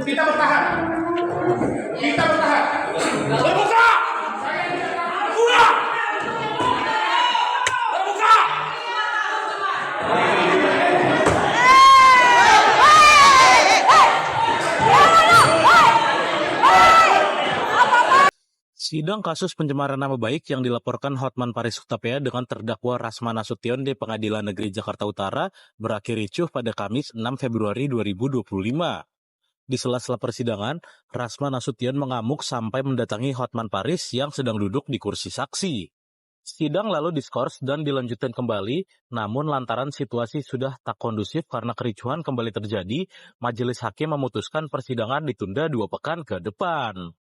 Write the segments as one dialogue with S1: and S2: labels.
S1: Kita bertahan. Kita bertahan. Terbuka. Terbuka. Terbuka.
S2: Sidang kasus pencemaran nama baik yang dilaporkan Hotman Paris Hutapea dengan terdakwa Rasman Nasution di Pengadilan Negeri Jakarta Utara berakhir ricuh pada Kamis 6 Februari 2025. Di sela-sela persidangan, Rasman Nasution mengamuk sampai mendatangi Hotman Paris yang sedang duduk di kursi saksi. Sidang lalu diskors dan dilanjutkan kembali, namun lantaran situasi sudah tak kondusif karena kericuhan kembali terjadi, majelis hakim memutuskan persidangan ditunda 2 pekan ke depan.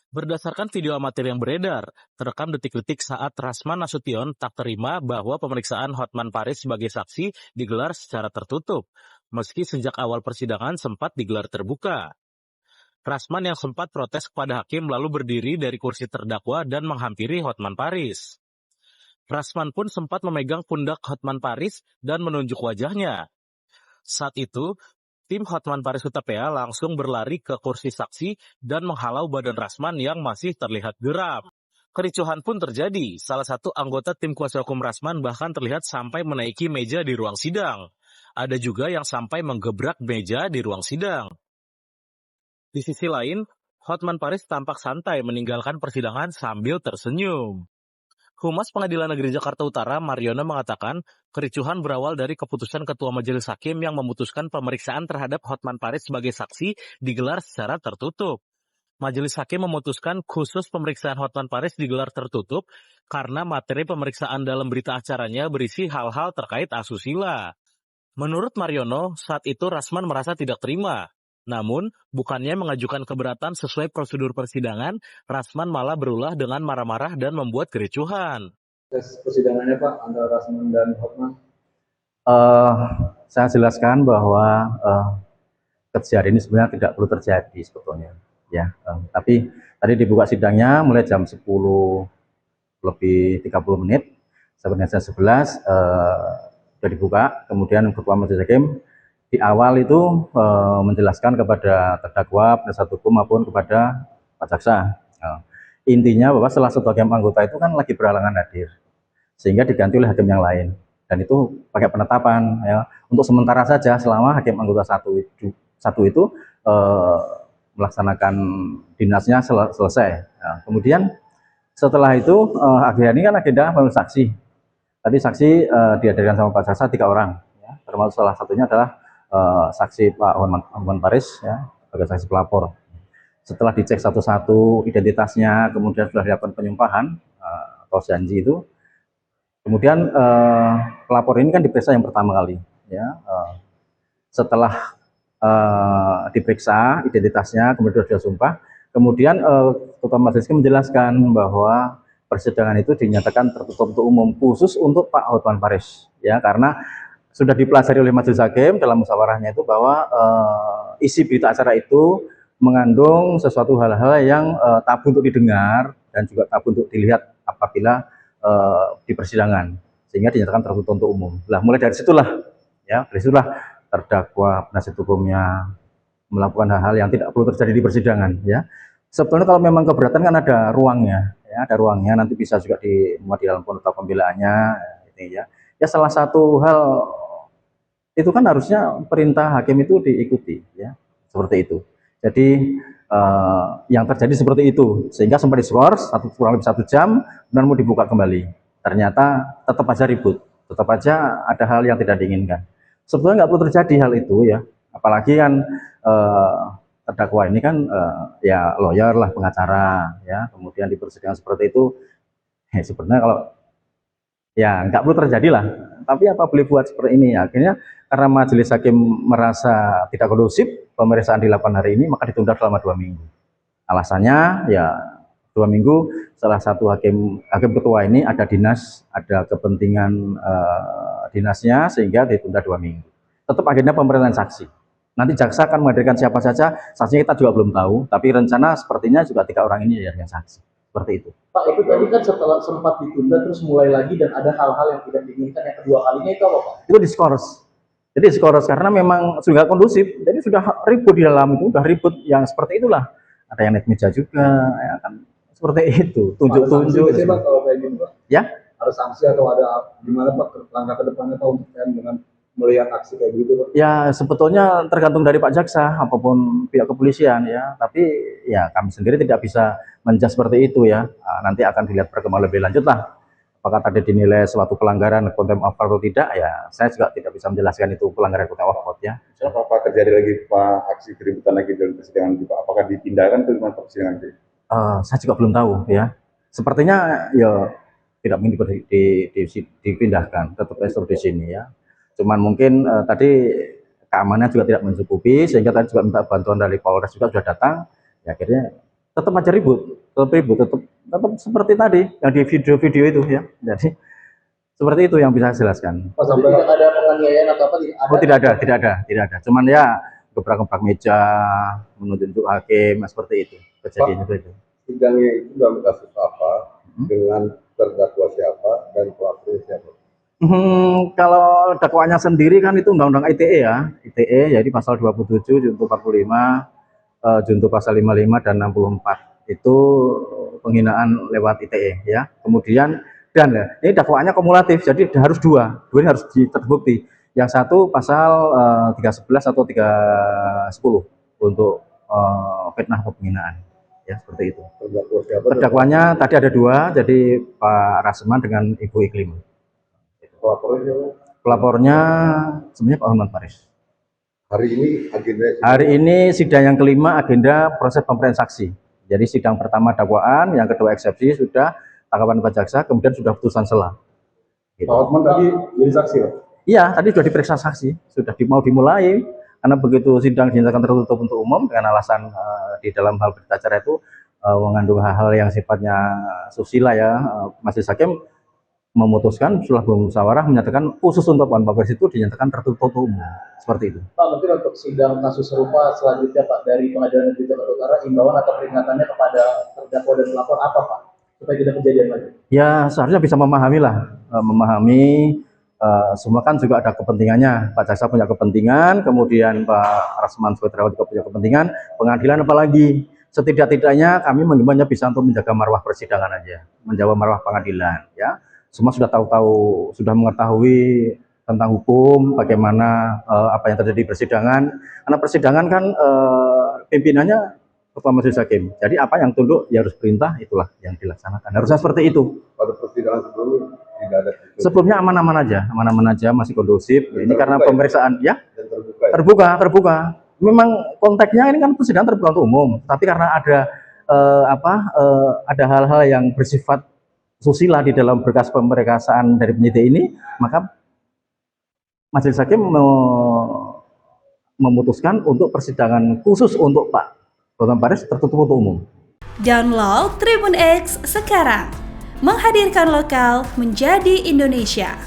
S2: Berdasarkan video amatir yang beredar, terekam detik-detik saat Rasman Nasution tak terima bahwa pemeriksaan Hotman Paris sebagai saksi digelar secara tertutup, meski sejak awal persidangan sempat digelar terbuka. Rasman yang sempat protes kepada hakim lalu berdiri dari kursi terdakwa dan menghampiri Hotman Paris. Rasman pun sempat memegang pundak Hotman Paris dan menunjuk wajahnya. Saat itu, tim Hotman Paris Hutapea langsung berlari ke kursi saksi dan menghalau badan Rasman yang masih terlihat geram. Kericuhan pun terjadi. Salah satu anggota tim kuasa hukum Rasman bahkan terlihat sampai menaiki meja di ruang sidang. Ada juga yang sampai menggebrak meja di ruang sidang. Di sisi lain, Hotman Paris tampak santai meninggalkan persidangan sambil tersenyum. Humas Pengadilan Negeri Jakarta Utara, Mariono, mengatakan kericuhan berawal dari keputusan Ketua Majelis Hakim yang memutuskan pemeriksaan terhadap Hotman Paris sebagai saksi digelar secara tertutup. Majelis Hakim memutuskan khusus pemeriksaan Hotman Paris digelar tertutup karena materi pemeriksaan dalam berita acaranya berisi hal-hal terkait asusila. Menurut Mariono, saat itu Rasman merasa tidak terima. Namun, bukannya mengajukan keberatan sesuai prosedur persidangan, Rasman malah berulah dengan marah-marah dan membuat kericuhan.
S3: Persidangannya Pak antara Rasman dan Hotman? Saya jelaskan bahwa kejadian ini sebenarnya tidak perlu terjadi sebetulnya, ya. Tapi tadi dibuka sidangnya mulai jam 10 lebih 30 menit, sampai jam 11 sudah dibuka. Kemudian Ketua Majelis Hakim di awal itu menjelaskan kepada terdakwa, penasihat hukum maupun kepada Pak Jaksa. Intinya bahwa salah satu hakim anggota itu kan lagi berhalangan hadir, sehingga diganti oleh hakim yang lain. Dan itu pakai penetapan, ya, untuk sementara saja selama hakim anggota satu itu melaksanakan dinasnya selesai. Nah, kemudian setelah itu akhirnya ini kan agenda memanggil saksi. Tadi saksi dihadirkan sama Pak Jaksa 3 orang, ya, termasuk salah satunya adalah saksi Pak Hotman Paris, ya, sebagai saksi pelapor. Setelah dicek satu-satu identitasnya, kemudian sudah dilakukan penyumpahan atau janji itu, kemudian pelapor ini kan diperiksa yang pertama kali, ya. Setelah diperiksa identitasnya, kemudian sudah sumpah, kemudian Ketua Majelis menjelaskan bahwa persidangan itu dinyatakan tertutup untuk umum khusus untuk Pak Hotman Paris, ya, karena sudah dipelajari oleh Majelis Hakim dalam musyawarahnya itu bahwa isi berita acara itu mengandung sesuatu hal-hal yang tabu untuk didengar dan juga tabu untuk dilihat apabila di persidangan, sehingga dinyatakan tertutup untuk umum. Lah, mulai dari situlah, ya, dari situlah terdakwa, penasihat hukumnya melakukan hal-hal yang tidak perlu terjadi di persidangan, ya. Sebetulnya kalau memang keberatan kan ada ruangnya, ya, ada ruangnya, nanti bisa juga dimuat di dalam nota pembelaannya, ya. Ya, salah satu hal itu kan harusnya perintah hakim itu diikuti, ya, seperti itu. Jadi yang terjadi seperti itu, sehingga sempat diskors kurang lebih 1 jam, dan mau dibuka kembali. Ternyata tetap aja ribut, tetap aja ada hal yang tidak diinginkan. Sebetulnya nggak perlu terjadi hal itu, ya, apalagi kan terdakwa ini kan ya lawyer lah, pengacara, ya, kemudian di persidangan seperti itu, sebenarnya kalau ya nggak perlu terjadi lah, tapi apa boleh buat seperti ini. Akhirnya karena Majelis Hakim merasa tidak kondusif pemeriksaan dilakukan hari ini, maka ditunda selama 2 minggu. Alasannya ya 2 minggu salah satu hakim ketua ini ada dinas, ada kepentingan dinasnya, sehingga ditunda 2 minggu. Tetap agenda pemeriksaan saksi. Nanti jaksa akan menghadirkan siapa saja, saksinya kita juga belum tahu, tapi rencana sepertinya juga 3 orang ini yang saksi. Seperti itu. Pak, itu tadi kan setelah sempat ditunda terus mulai lagi dan ada hal-hal yang tidak diinginkan yang kedua kalinya, itu apa Pak?
S2: Itu diskors.
S3: Jadi skors karena memang sudah kondusif, jadi sudah ribut di dalam itu, sudah ribut yang seperti itulah. Ada yang naik meja juga, ya kan seperti itu, tunjuk-tunjuk.
S4: Ada sanksi Pak kalau kayak gitu Pak?
S3: Ya,
S4: Ada sanksi atau ada gimana Pak langkah ke depannya Pak untuk dengan melihat aksi kayak gitu Pak?
S3: ya sebetulnya tergantung dari Pak Jaksa apapun pihak kepolisian ya. Tapi ya kami sendiri tidak bisa menjudge seperti itu ya. Nanti akan dilihat perkembangan lebih lanjut lah. Apakah tadi dinilai suatu pelanggaran contempt of court atau tidak ya, saya juga tidak bisa menjelaskan itu pelanggaran contempt of court ya.
S5: Apa terjadi lagi Pak aksi keributan lagi dalam persidangan Pak? Apakah dipindahkan ke rumah persidangan itu?
S3: Saya juga belum tahu ya. Sepertinya ya tidak mungkin dipindahkan, tetap esok di sini ya. Cuman mungkin tadi keamanannya juga tidak mencukupi, sehingga tadi juga minta bantuan dari Polres juga sudah datang. Ya akhirnya tetap aja ribut, tetap seperti tadi yang di video-video itu ya. Jadi seperti itu yang bisa saya jelaskan.
S4: Pak, sampai tidak ada penganiayaan atau apa?
S3: Oh tidak ada. Cuman ya gebrak-gebrak meja, menunjuk hakim, seperti itu kejadiannya itu.
S5: Sidangnya itu dalam kasus apa? Dengan terdakwa siapa dan pelaku siapa?
S3: Kalau dakwaannya sendiri kan itu undang-undang ITE ya, ITE jadi pasal 27, junto 45, junto pasal 55 dan 64 itu penghinaan lewat ITE ya. Kemudian dan ini dakwaannya kumulatif, jadi harus dua ini harus terbukti. Yang satu pasal 311 atau 310 untuk fitnah atau penghinaan ya, seperti itu.
S5: Terdakwa siapa?
S3: Terdakwanya tadi ada dua, jadi Pak Rasman dengan Ibu Iklim.
S5: Pelapornya siapa?
S3: Pelapornya sebenarnya Pak Hotman Paris.
S5: Hari ini agenda.
S3: Hari ini sidang yang kelima, agenda proses pemberian saksi. Jadi sidang pertama dakwaan, yang kedua eksepsi sudah, tanggapan Pak Jaksa, kemudian sudah putusan sela.
S4: Pak Hotman tadi jadi saksi Pak?
S3: Iya, tadi sudah diperiksa saksi, sudah mau dimulai. Karena begitu sidang dinyatakan tertutup untuk umum dengan alasan di dalam hal berita acara itu mengandung hal-hal yang sifatnya susila ya, Majelis Hakim memutuskan setelah bermusyawarah menyatakan khusus untuk Pak Paris itu dinyatakan tertutup umum, seperti itu.
S4: Pak, mungkin untuk sidang kasus serupa selanjutnya Pak dari Pengadilan Negeri Jakarta Utara, imbauan atau peringatannya kepada terdakwa dan pelapor apa Pak supaya tidak kejadian lagi?
S3: Ya seharusnya bisa memahami lah, semua kan juga ada kepentingannya. Pak Jaksa punya kepentingan, kemudian Pak Rasman Suwetrawan juga punya kepentingan, pengadilan apalagi. Setidak-tidaknya kami mengimbaunya bisa untuk menjaga marwah persidangan aja, menjaga marwah pengadilan ya. Semua sudah tahu-tahu, sudah mengetahui tentang hukum, bagaimana apa yang terjadi di persidangan. Karena persidangan kan pimpinannya Ketua Majelis Hakim. Jadi apa yang tunduk ya harus perintah, itulah yang dilaksanakan. Harusnya seperti itu.
S5: Pada persidangan sebelumnya tidak ada.
S3: Sebelumnya aman-aman aja, masih kondusif. Ini karena pemeriksaan ya
S5: Dan
S3: terbuka. Memang konteksnya ini kan persidangan terbuka untuk umum, tapi karena ada ada hal-hal yang bersifat susila di dalam berkas pemeriksaan dari penyidik ini, maka Majelis Hakim memutuskan untuk persidangan khusus untuk Pak Hotman Paris tertutup untuk umum.
S6: Download Tribun X sekarang, menghadirkan lokal menjadi Indonesia.